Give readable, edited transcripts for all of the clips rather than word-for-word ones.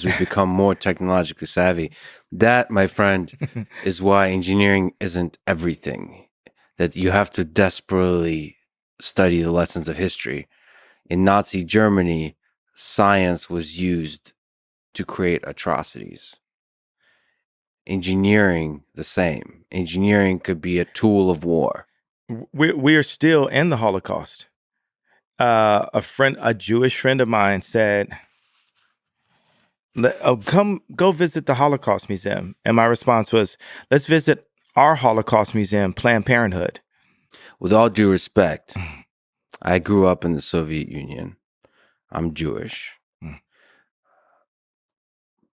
we become more technologically savvy. That, my friend, is why engineering isn't everything. That you have to desperately study the lessons of history. In Nazi Germany, science was used to create atrocities. Engineering, the same. Engineering could be a tool of war. We are still in the Holocaust. A Jewish friend of mine said, come go visit the Holocaust Museum. And my response was, let's visit our Holocaust Museum, Planned Parenthood. With all due respect, I grew up in the Soviet Union. I'm Jewish.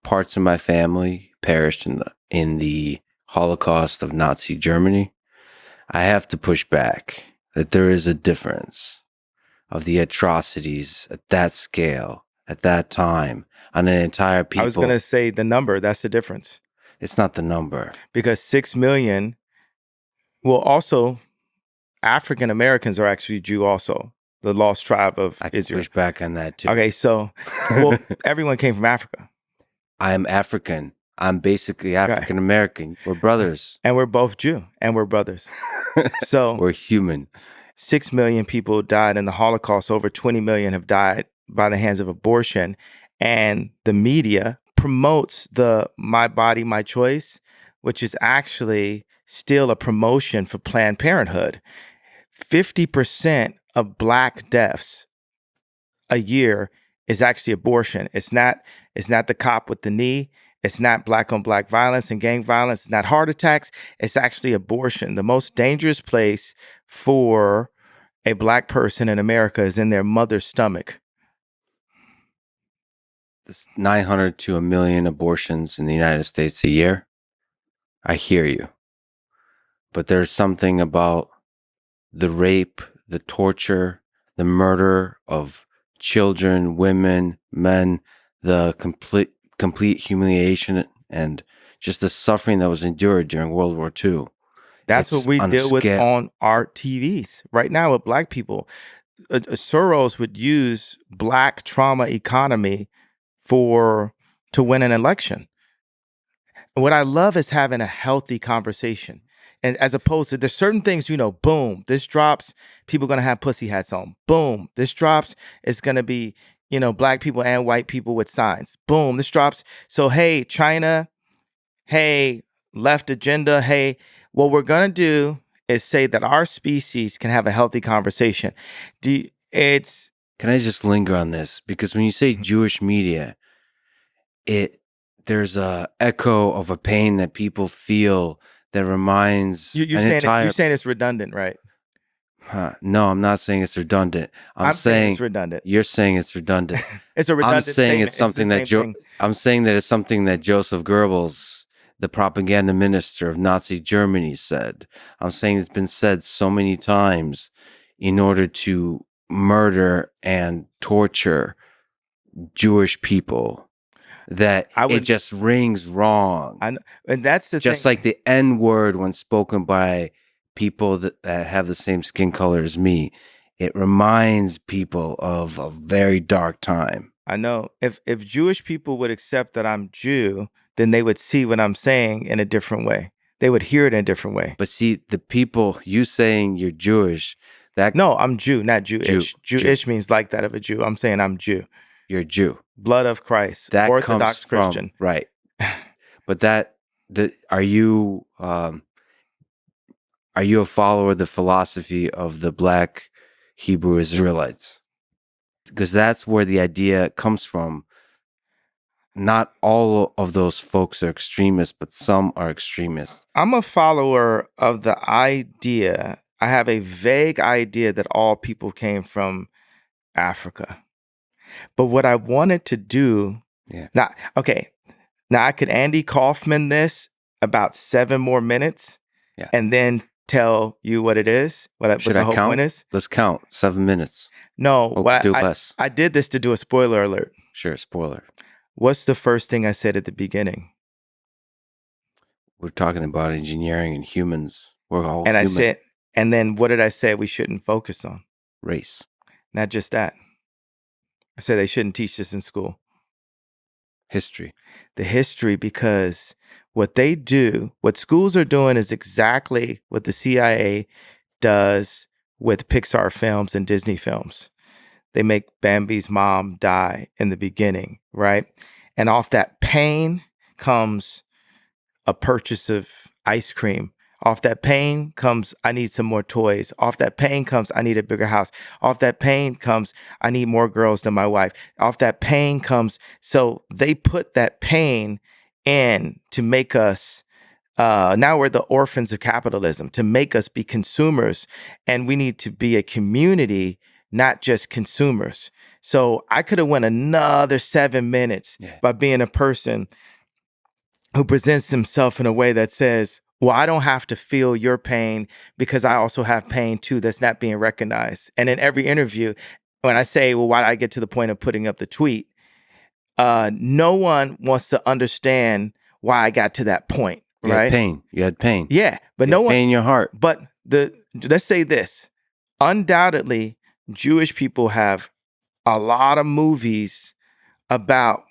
Parts of my family perished in the Holocaust of Nazi Germany. I have to push back that there is a difference of the atrocities at that scale, at that time, on an entire people. I was going to say the number, that's the difference. It's not the number. Because 6 million, well, also, African Americans are actually Jew also, the lost tribe of I can Israel. push back on that too. Okay, so, well, everyone came from Africa. I'm African. I'm basically African American. We're brothers. And we're both Jew, and we're brothers. So we're human. 6 million people died in the Holocaust. Over 20 million have died by the hands of abortion. And the media promotes the My Body, My Choice, which is actually still a promotion for Planned Parenthood. 50% of Black deaths a year is actually abortion. It's not the cop with the knee. It's not Black on Black violence and gang violence. It's not heart attacks. It's actually abortion. The most dangerous place for a Black person in America is in their mother's stomach. There's 900 to 1 million abortions in the United States a year. I hear you. But there's something about the rape, the torture, the murder of children, women, men, the complete humiliation and just the suffering that was endured during World War II. That's what we deal with on our TVs right now with Black people. Soros would use Black trauma economy to win an election. What I love is having a healthy conversation. And as opposed to, there's certain things, boom, this drops, people are going to have pussy hats on. Boom, this drops, it's going to be, Black people and white people with signs. Boom, this drops. So, hey, China, hey, left agenda, hey, what we're going to do is say that our species can have a healthy conversation. Can I just linger on this? Because when you say Jewish media, there's a echo of a pain that people feel that reminds you're saying it's redundant, right? No, I'm not saying it's redundant. I'm saying it's redundant. You're saying it's redundant. It's a redundant statement. I'm saying that it's something that Joseph Goebbels, the propaganda minister of Nazi Germany, said. I'm saying it's been said so many times in order to murder and torture Jewish people that it just rings wrong. And that's the just thing. Like the N word when spoken by people that have the same skin color as me, it reminds people of a very dark time. I know. If Jewish people would accept that I'm Jew, then they would see what I'm saying in a different way. They would hear it in a different way. But see, the people, you saying you're Jewish, No, I'm Jew, not Jewish. Jewish means like that of a Jew. I'm saying I'm Jew. You're a Jew. Blood of Christ. That Orthodox comes Christian. Right. But are you a follower of the philosophy of the Black Hebrew Israelites? Because that's where the idea comes from. Not all of those folks are extremists, but some are extremists. I'm a follower of the idea. I have a vague idea that all people came from Africa. But what I wanted to do, now I could Andy Kaufman this about 7 more minutes, and then tell you what it is. What the whole point is. Let's count 7 minutes. No, do less. I did this to do a spoiler alert. Sure, spoiler. What's the first thing I said at the beginning? We're talking about engineering and humans. We're all human. I said, and then what did I say we shouldn't focus on? Race. Not just that. I said they shouldn't teach this in school. History. The history, because what they do, what schools are doing is exactly what the CIA does with Pixar films and Disney films. They make Bambi's mom die in the beginning, right? And off that pain comes a purchase of ice cream. Off that pain comes, I need some more toys. Off that pain comes, I need a bigger house. Off that pain comes, I need more girls than my wife. Off that pain comes, so they put that pain in to make us, now we're the orphans of capitalism, to make us be consumers. And we need to be a community, not just consumers. So I could have went another 7 minutes by being a person who presents himself in a way that says, well, I don't have to feel your pain because I also have pain too that's not being recognized. And in every interview, when I say, well, why did I get to the point of putting up the tweet? No one wants to understand why I got to that point, You right? had pain. You had pain. Yeah, but You no had one. pain in your heart. But let's say this: undoubtedly, Jewish people have a lot of movies about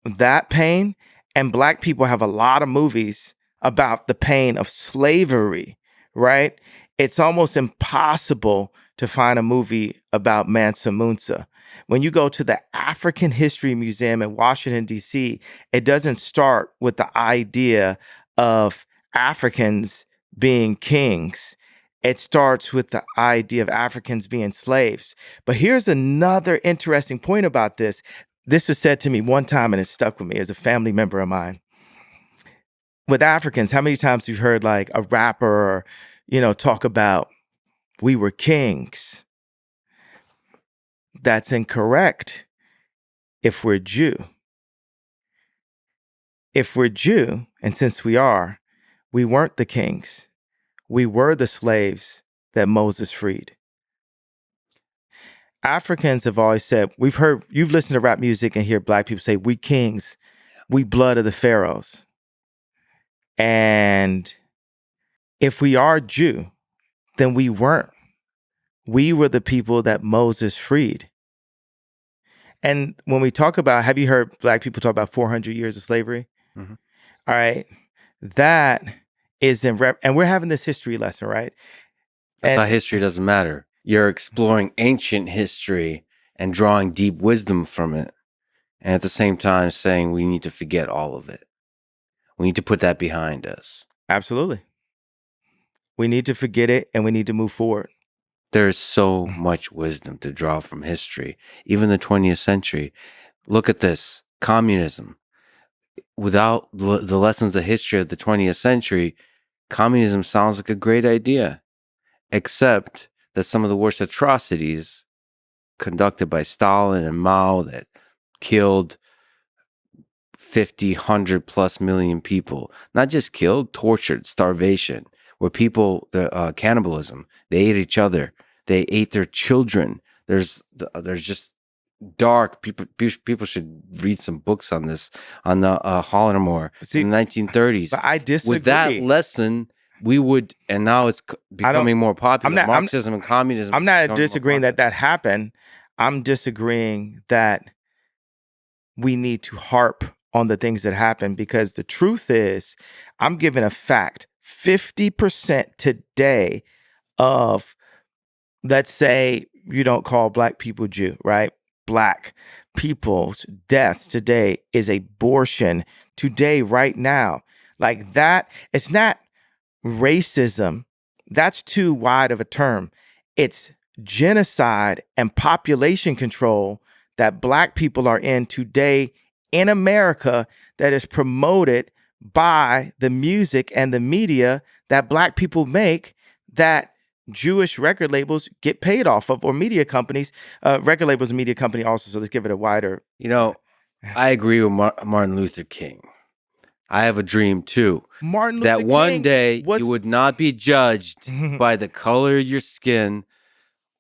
that pain, and Black people have a lot of movies about the pain of slavery, right? It's almost impossible to find a movie about Mansa Musa. When you go to the African History Museum in Washington, D.C., it doesn't start with the idea of Africans being kings. It starts with the idea of Africans being slaves. But here's another interesting point about this. This was said to me one time and it stuck with me as a family member of mine. With Africans, how many times you've heard like a rapper, talk about we were kings? That's incorrect if we're Jew. If we're Jew, and since we are, we weren't the kings. We were the slaves that Moses freed. Africans have always said, you've listened to rap music and hear Black people say, we kings, we blood of the pharaohs. And if we are Jew, then we weren't. We were the people that Moses freed. And when we talk about, have you heard Black people talk about 400 years of slavery? Mm-hmm. All right. That is and we're having this history lesson, right? I thought history doesn't matter. You're exploring ancient history and drawing deep wisdom from it. And at the same time saying we need to forget all of it. We need to put that behind us. Absolutely. We need to forget it and we need to move forward. There's so much wisdom to draw from history, even the 20th century. Look at this, communism. Without the lessons of history of the 20th century, communism sounds like a great idea, except that some of the worst atrocities conducted by Stalin and Mao that killed 50, 100 plus million people, not just killed, tortured, starvation, where people, cannibalism, they ate each other, they ate their children. There's just dark people should read some books on this, on the Holodomor in the 1930s. But I disagree. With that lesson, we would, and now it's becoming more popular. Marxism and communism. I'm not disagreeing that happened. I'm disagreeing that we need to harp on the things that happen, because the truth is, I'm giving a fact, 50% today of, let's say you don't call Black people Jew, right? Black people's deaths today is abortion today, right now. Like that, it's not racism. That's too wide of a term. It's genocide and population control that Black people are in today in America, that is promoted by the music and the media that Black people make, that Jewish record labels get paid off of, or media companies. Record labels and media company also, so let's give it a wider. I agree with Martin Luther King. I have a dream too. Martin Luther King, one day you would not be judged by the color of your skin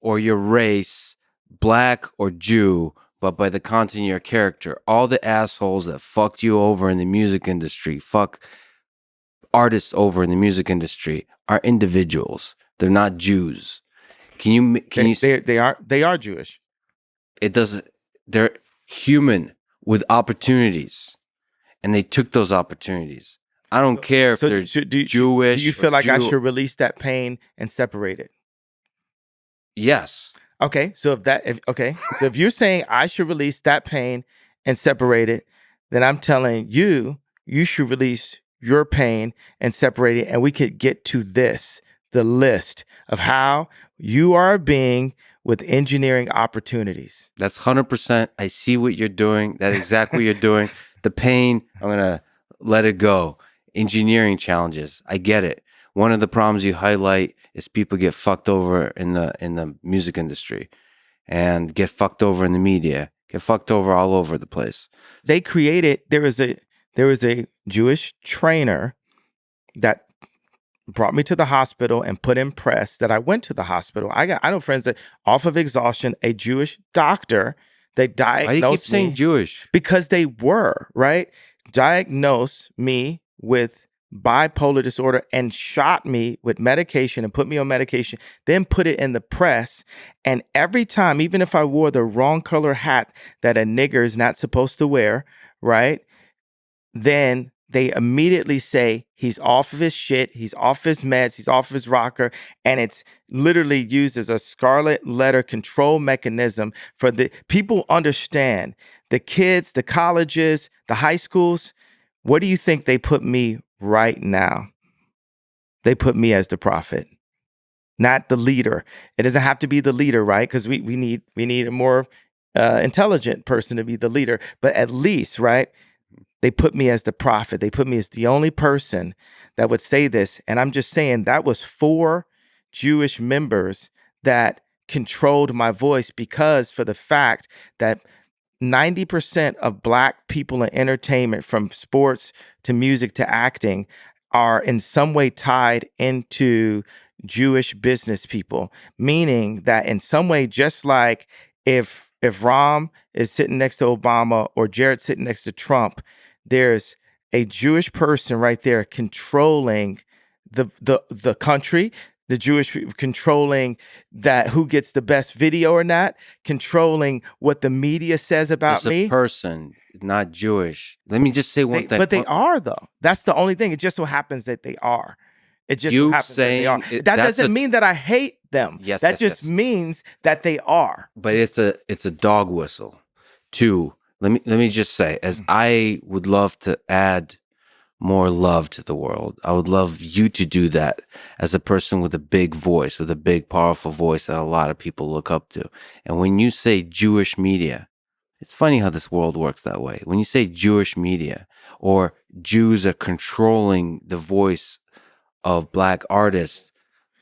or your race, Black or Jew, but by the content of your character. All the assholes that fucked you over in the music industry, fuck artists over in the music industry, are individuals. They're not Jews. Can you they are Jewish. It doesn't. They're human. with opportunities, and they took those opportunities. I don't care if they're Jewish. Do you feel like I Jew. should release that pain and separate it? Yes. Okay, so if you're saying I should release that pain and separate it, then I'm telling you should release your pain and separate it, and we could get to the list of how you are a being with engineering opportunities. That's 100%. I see what you're doing. That's exactly what you're doing. The pain, I'm gonna let it go. Engineering challenges, I get it. One of the problems you highlight is people get fucked over in the music industry, and get fucked over in the media, get fucked over all over the place. They created. There was a Jewish trainer that brought me to the hospital and put in press that I went to the hospital. I know friends that off of exhaustion, a Jewish doctor, they diagnosed Why do you keep saying Jewish? Because they were, right? Diagnosed me with bipolar disorder and shot me with medication and put me on medication, then put it in the press. And every time, even if I wore the wrong color hat that a nigger is not supposed to wear, right? Then they immediately say he's off of his shit, he's off his meds, he's off his rocker, and it's literally used as a scarlet letter control mechanism for the people. Understand the kids, the colleges, the high schools. What do you think they put me right now? They put me as the prophet, not the leader. It doesn't have to be the leader, right? Because we need a more intelligent person to be the leader, but at least, right? They put me as the prophet. They put me as the only person that would say this. And I'm just saying that was 4 Jewish members that controlled my voice, because for the fact that 90% of Black people in entertainment, from sports to music to acting, are in some way tied into Jewish business people, meaning that in some way, just like if Ram is sitting next to Obama or Jared sitting next to Trump, there's a Jewish person right there controlling the country, the Jewish people controlling that who gets the best video or not, controlling what the media says about me. There's a person, not Jewish. Let me just say one thing. But they are, though. That's the only thing. It just so happens that they are. It just so happens that they are. That doesn't mean that I hate them. Yes, that just means that they are. But it's a dog whistle. 2. Let me just say, as I would love to add more love to the world, I would love you to do that as a person with a big voice, with a big, powerful voice that a lot of people look up to. And when you say Jewish media, it's funny how this world works that way. When you say Jewish media, or Jews are controlling the voice of Black artists,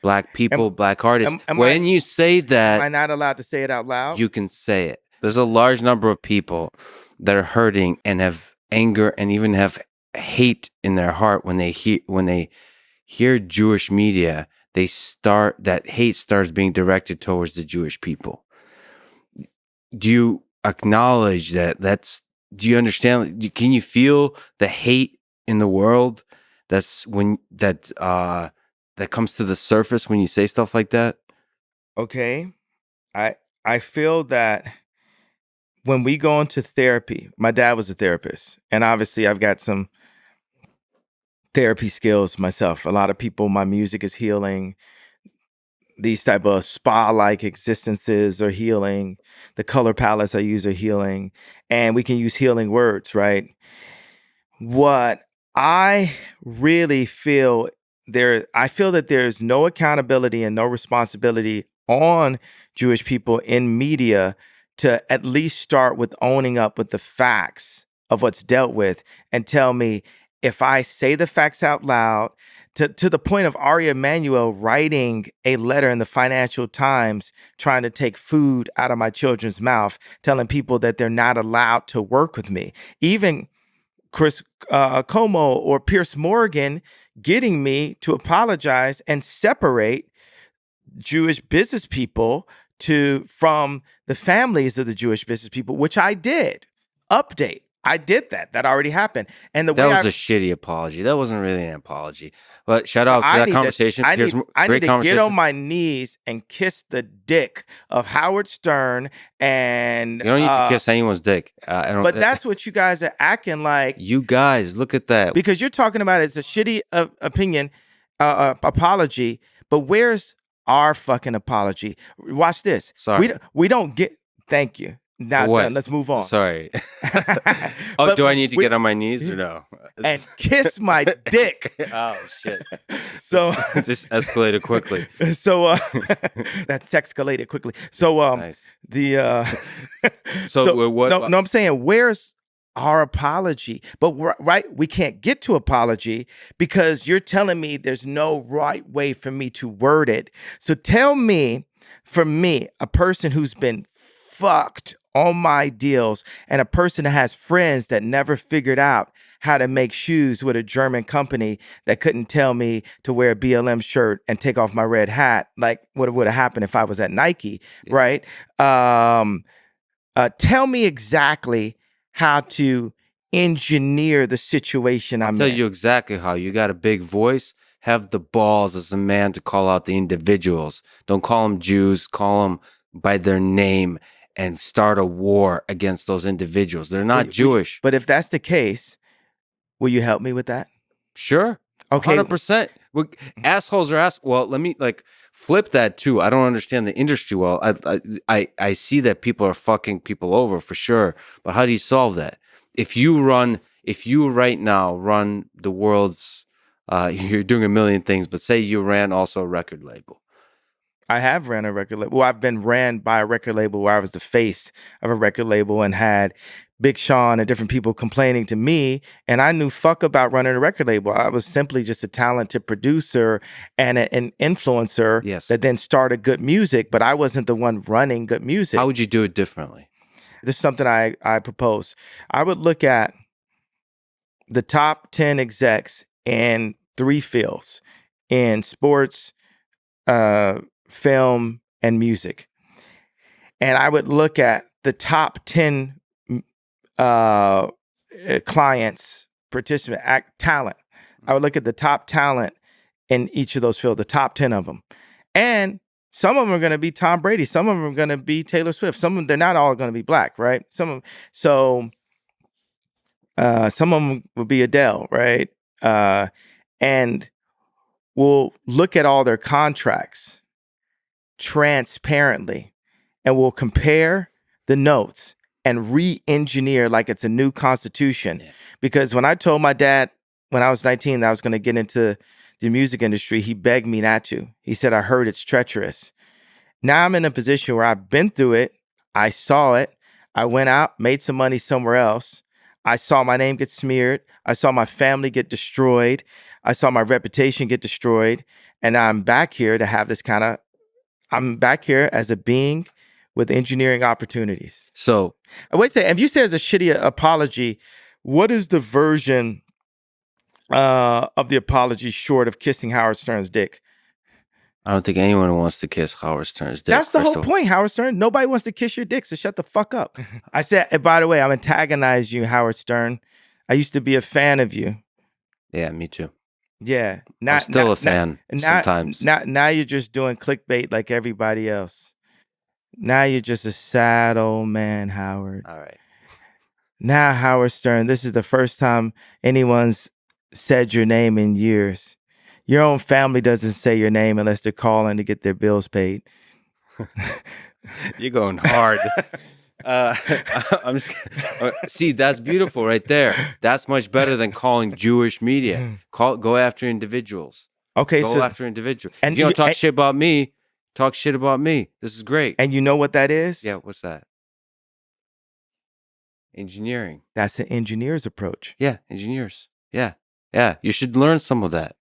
Black people, Black artists, when you say that, am I not allowed to say it out loud? You can say it. There's a large number of people that are hurting and have anger and even have hate in their heart when they hear Jewish media. That hate starts being directed towards the Jewish people. Do you acknowledge that? Do you understand? Can you feel the hate in the world? That comes to the surface when you say stuff like that. Okay, I feel that when we go into therapy, my dad was a therapist, and obviously I've got some therapy skills myself. A lot of people, my music is healing. These type of spa-like existences are healing. The color palettes I use are healing, and we can use healing words, right? What I really feel I feel that there's no accountability and no responsibility on Jewish people in media to at least start with owning up with the facts of what's dealt with, and tell me, if I say the facts out loud, to the point of Ari Emanuel writing a letter in the Financial Times trying to take food out of my children's mouth, telling people that they're not allowed to work with me. Even Chris Como or Pierce Morgan getting me to apologize and separate Jewish business people from the families of the Jewish business people, which I did. Update. I did that. That already happened. And the That way was a shitty apology. That wasn't really an apology. But shout out to that conversation. I Here's need great to get on conversation. my knees and kiss the dick of Howard Stern and You don't need to kiss anyone's dick. I don't. but that's what you guys are acting like. You guys, look at that. Because you're talking about it's a shitty opinion, apology. But where's our fucking apology? Watch this. Sorry. We don't get. Thank you. Now done. Let's move on. Sorry. Oh, do I need to get on my knees or no? And kiss my dick. Oh shit. So this escalated quickly. So that sexcalated quickly. So nice. What? No, I'm saying where's our apology? But right, we can't get to apology because you're telling me there's no right way for me to word it. So tell me, for me, a person who's been fucked on my deals and a person that has friends that never figured out how to make shoes with a German company that couldn't tell me to wear a BLM shirt and take off my red hat, like what would have happened if I was at Nike, yeah. Right? Tell me exactly how to engineer the situation I'm in. I'll tell you exactly how. You got a big voice. Have the balls as a man to call out the individuals. Don't call them Jews. Call them by their name and start a war against those individuals. They're not Jewish. But if that's the case, will you help me with that? Sure. Okay. 100%. Assholes are well, let me flip that too. I don't understand the industry well. I see that people are fucking people over for sure. But how do you solve that? If you right now run the world's, you're doing a million things, but say you ran also a record label. I have ran a record label. Well, I've been ran by a record label where I was the face of a record label and had Big Sean and different people complaining to me. And I knew fuck about running a record label. I was simply just a talented producer and an influencer that then started good music, but I wasn't the one running good music. How would you do it differently? This is something I propose. I would look at the top 10 execs in 3 fields, in sports, film, and music. And I would look at the top 10 clients, participant, talent. I would look at the top talent in each of those fields, the top 10 of them. And some of them are going to be Tom Brady. Some of them are going to be Taylor Swift. Some of them, they're not all going to be black, right? Some of them will be Adele, right? And we'll look at all their contracts transparently, and we'll compare the notes and re-engineer like it's a new constitution. Yeah. Because when I told my dad when I was 19 that I was going to get into the music industry, he begged me not to. He said, I heard it's treacherous. Now I'm in a position where I've been through it. I saw it. I went out, made some money somewhere else. I saw my name get smeared. I saw my family get destroyed. I saw my reputation get destroyed. And I'm back here to have this I'm back here as a being with engineering opportunities. So, wait a second. If you say it's a shitty apology, what is the version of the apology short of kissing Howard Stern's dick? I don't think anyone wants to kiss Howard Stern's dick. That's the whole point, Howard Stern. Nobody wants to kiss your dick, so shut the fuck up. I said, and by the way, I'm antagonizing you, Howard Stern. I used to be a fan of you. Yeah, me too. Yeah. I'm still a fan sometimes. Now you're just doing clickbait like everybody else. Now you're just a sad old man, Howard. All right. Now, Howard Stern, this is the first time anyone's said your name in years. Your own family doesn't say your name unless they're calling to get their bills paid. You're going hard. I'm just, see, that's beautiful right there. That's much better than calling Jewish media. Go after individuals. Okay, go after individuals. And if you don't talk shit about me, talk shit about me. This is great. And you know what that is? Yeah, what's that? Engineering. That's an engineer's approach. Yeah, engineers. Yeah. You should learn some of that.